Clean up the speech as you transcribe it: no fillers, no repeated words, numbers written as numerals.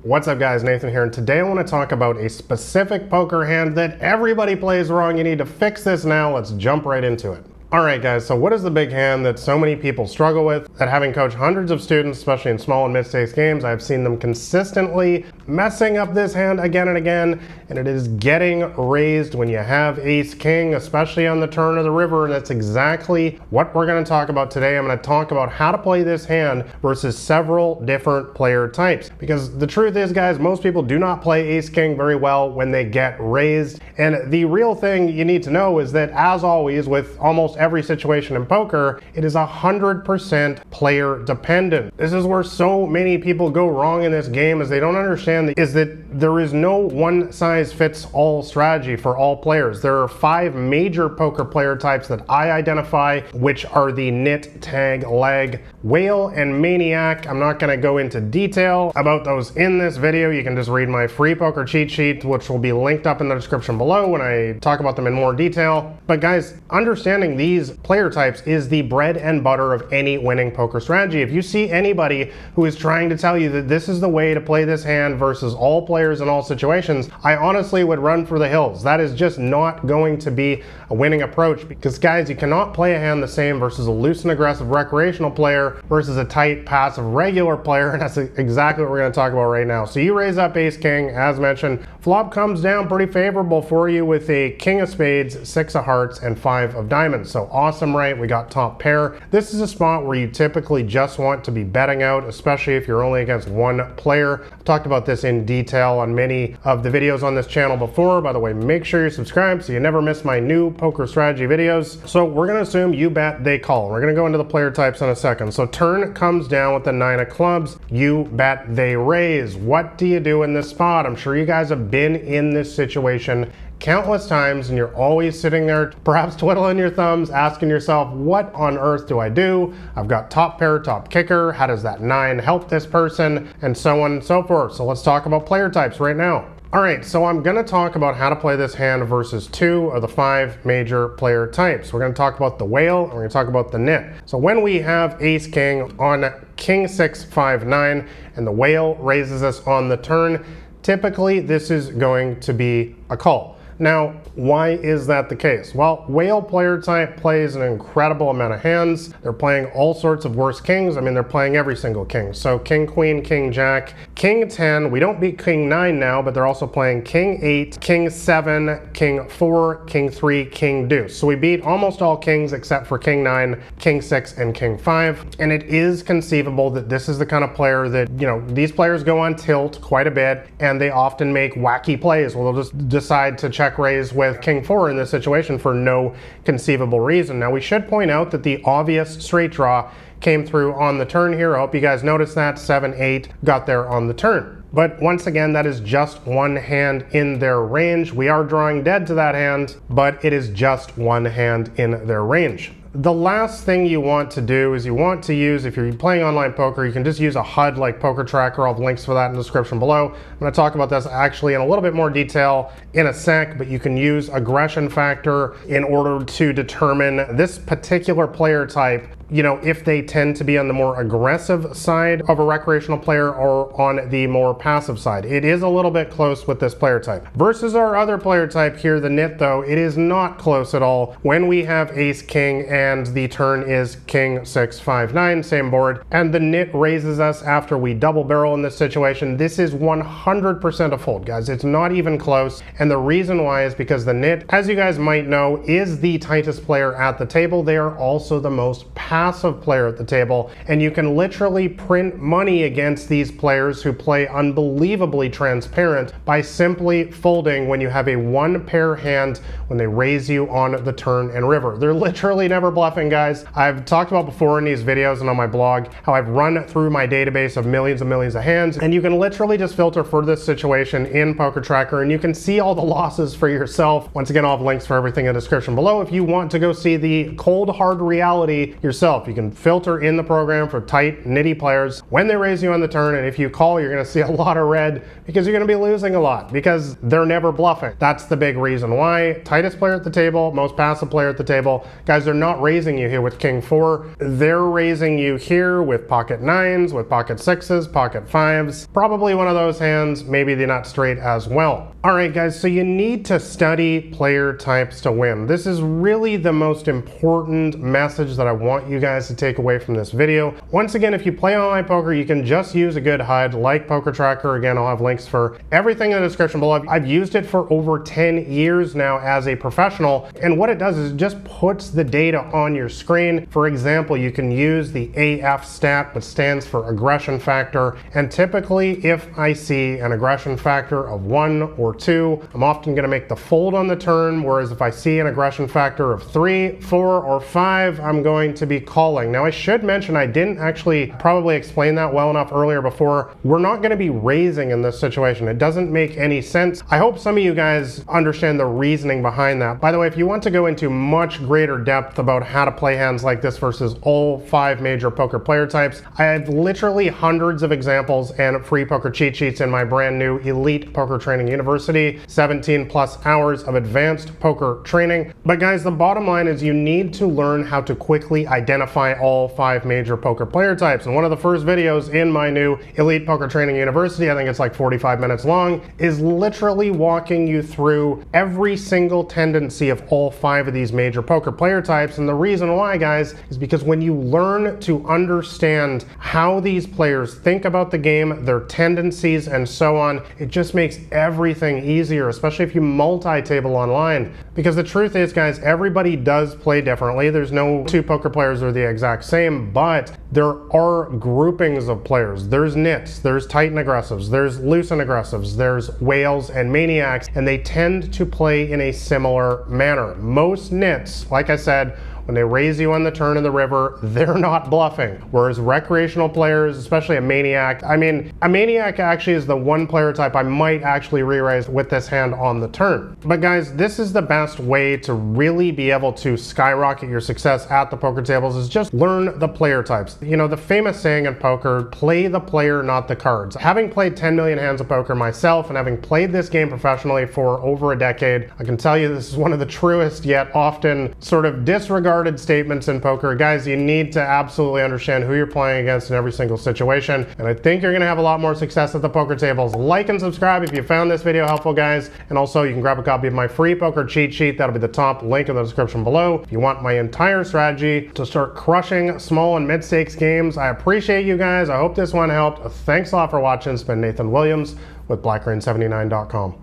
What's up guys, Nathan here, and today I want to talk about a specific poker hand that everybody plays wrong. You need to fix this now. Let's jump right into it. Alright guys, so what is the big hand that so many people struggle with? That having coached hundreds of students, especially in small and mid-stakes games, I've seen them consistently messing up this hand again and again, and it is getting raised when you have ace-king, especially on the turn of the river, and that's exactly what we're going to talk about today. I'm going to talk about how to play this hand versus several different player types, because the truth is guys, most people do not play ace-king very well when they get raised, and the real thing you need to know is that, as always, with almost every situation in poker, it is 100% player dependent. This is where so many people go wrong in this game, is they don't understand is that there is no one size fits all strategy for all players. There are 5 major poker player types that I identify, which are the nit, tag, leg, whale, and maniac. I'm not going to go into detail about those in this video. You can just read my free poker cheat sheet, which will be linked up in the description below when I talk about them in more detail. But guys, understanding these player types is the bread and butter of any winning poker strategy. If you see anybody who is trying to tell you that this is the way to play this hand versus all players in all situations, I honestly would run for the hills. That is just not going to be a winning approach, because guys, you cannot play a hand the same versus a loose and aggressive recreational player versus a tight passive regular player, and that's exactly what we're going to talk about right now. So you raise up ace king, as mentioned. Flop comes down pretty favorable for you with a king of spades, 6 of hearts, and 5 of diamonds. So awesome, right? We got top pair. This is a spot where you typically just want to be betting out, especially if you're only against one player. I've talked about this in detail on many of the videos on this channel before. By the way, make sure you're subscribed so you never miss my new poker strategy videos. So we're going to assume you bet, they call. We're going to go into the player types in a second. So turn comes down with the 9 of clubs. You bet, they raise. What do you do in this spot? I'm sure you guys have been in this situation countless times, and you're always sitting there perhaps twiddling your thumbs, asking yourself, what on earth do I do? I've got top pair, top kicker. How does that 9 help this person? And so on and so forth. So let's talk about player types right now. Alright, so I'm going to talk about how to play this hand versus 2 of the 5 major player types. We're going to talk about the whale, and we're going to talk about the nit. So when we have ace king on king 6 5 9 and the whale raises us on the turn, typically this is going to be a call. Now, why is that the case? Well, whale player type plays an incredible amount of hands. They're playing all sorts of worse kings. I mean, they're playing every single king. So king, queen, king, jack, king 10. We don't beat king 9 now, but they're also playing king 8, king 7, king 4, king 3, king deuce. So we beat almost all kings except for king 9, king 6, and king 5. And it is conceivable that this is the kind of player that, you know, these players go on tilt quite a bit, and they often make wacky plays. Well, they'll just decide to check raise with king 4 in this situation for no conceivable reason. Now, we should point out that the obvious straight draw came through on the turn here. I hope you guys noticed that. 7 8 got there on the turn. But once again, that is just one hand in their range. We are drawing dead to that hand, but it is just one hand in their range. The last thing you want to do is you want to use, if you're playing online poker, you can just use a HUD like Poker Tracker. I'll have links for that in the description below. I'm going to talk about this actually in a little bit more detail in a sec, but you can use aggression factor in order to determine this particular player type, you know, if they tend to be on the more aggressive side of a recreational player or on the more passive side. It is a little bit close with this player type. Versus our other player type here, the nit, though, it is not close at all when we have ace king and the turn is king 6 5 9, same board, and the nit raises us after we double barrel in this situation. This is 100% a fold, guys. It's not even close, and the reason why is because the nit, as you guys might know, is the tightest player at the table. They are also the most passive player at the table, and you can literally print money against these players who play unbelievably transparent by simply folding when you have a 1 pair hand when they raise you on the turn and river. They're literally never bluffing, guys. I've talked about before in these videos and on my blog how I've run through my database of millions and millions of hands, and you can literally just filter for this situation in Poker Tracker, and you can see all the losses for yourself. Once again, I'll have links for everything in the description below if you want to go see the cold hard reality yourself yourself. You can filter in the program for tight, nitty players when they raise you on the turn, and if you call, you're going to see a lot of red because you're going to be losing a lot because they're never bluffing. That's the big reason why. Tightest player at the table, most passive player at the table. Guys, they're not raising you here with king 4. They're raising you here with pocket 9s, with pocket 6s, pocket 5s. Probably one of those hands, maybe the nut straight as well. Alright guys, so you need to study player types to win. This is really the most important message that I want you guys to take away from this video. Once again, if you play online poker, you can just use a good HUD like Poker Tracker. Again, I'll have links for everything in the description below. I've used it for over 10 years now as a professional, and what it does is it just puts the data on your screen. For example, you can use the AF stat, which stands for aggression factor, and typically if I see an aggression factor of 1 or 2, I'm often going to make the fold on the turn, whereas if I see an aggression factor of 3, 4, or 5, I'm going to be calling. Now I should mention I didn't actually probably explain that well enough earlier before. We're not going to be raising in this situation. It doesn't make any sense. I hope some of you guys understand the reasoning behind that. By the way, if you want to go into much greater depth about how to play hands like this versus all 5 major poker player types, I have literally hundreds of examples and free poker cheat sheets in my brand new Elite Poker Training University, 17 plus hours of advanced poker training. But guys, the bottom line is you need to learn how to quickly identify all 5 major poker player types. And one of the first videos in my new Elite Poker Training University, I think it's like 45 minutes long, is literally walking you through every single tendency of all 5 of these major poker player types. And the reason why, guys, is because when you learn to understand how these players think about the game, their tendencies, and so on, it just makes everything easier, especially if you multi-table online. Because the truth is, guys, everybody does play differently. There's no 2 poker players that are the exact same, but there are groupings of players. There's nits, there's tight and aggressives, there's loose and aggressives, there's whales and maniacs, and they tend to play in a similar manner. Most nits, like I said, when they raise you on the turn in the river, they're not bluffing. Whereas recreational players, especially a maniac, I mean, a maniac actually is the one player type I might actually re-raise with this hand on the turn. But guys, this is the best way to really be able to skyrocket your success at the poker tables, is just learn the player types. You know, the famous saying in poker, play the player, not the cards. Having played 10 million hands of poker myself and having played this game professionally for over a decade, I can tell you this is one of the truest yet often sort of disregarded statements in poker. Guys, you need to absolutely understand who you're playing against in every single situation, and I think you're going to have a lot more success at the poker tables. Like and subscribe if you found this video helpful, guys, and also you can grab a copy of my free poker cheat sheet. That'll be the top link in the description below if you want my entire strategy to start crushing small and mid-stakes games. I appreciate you guys. I hope this one helped. Thanks a lot for watching. It's been Nathan Williams with BlackRain79.com.